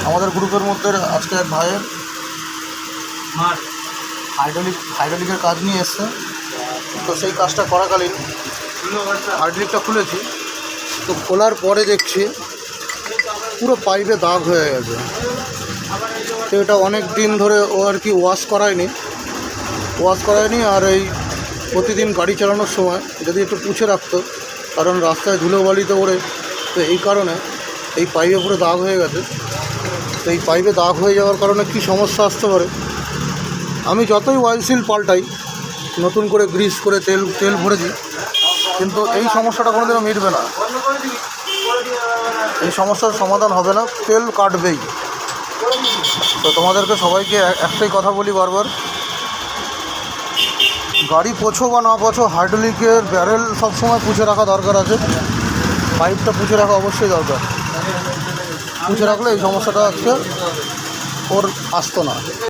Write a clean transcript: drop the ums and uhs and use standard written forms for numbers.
আমাদের গ্রুপের মধ্যে আজকে এক ভাইয়ের হাইড্রোলিকের কাজ নিয়ে এসছে। তো সেই কাজটা করাকালীন হাইড্রোলিকটা খুলেছি, তো খোলার পরে দেখছি পুরো পাইপে দাগ হয়ে গেছে। তো এটা অনেক দিন ধরে ও আর কি ওয়াশ করায়নি, আর এই প্রতিদিন গাড়ি চালানোর সময় যদি একটু পুছে রাখতো, কারণ রাস্তায় ধুলো বালিতে ওড়ে, তো এই কারণে এই পাইপে পুরো দাগ হয়ে গেছে। তো এই পাইপে দাগ হয়ে যাওয়ার কারণে কী সমস্যা আসতে পারে, আমি যতই অয়েল সিল পাল্টাই, নতুন করে গ্রিস করে তেল ভরেছি, কিন্তু এই সমস্যাটা কোনোদিনও মিটবে না, এই সমস্যার সমাধান হবে না, তেল কাটবেই। তো তোমাদেরকে সবাইকে একটাই কথা বলি বারবার, গাড়ি পোছো বা না পোছো, হাইড্রোলিকের ব্যারেল সবসময় পুছে রাখা দরকার আছে, পাইপটা পুছে রাখা অবশ্যই দরকার। পুছে রাখলে এই সমস্যাটা আজকে ওর আসতো না।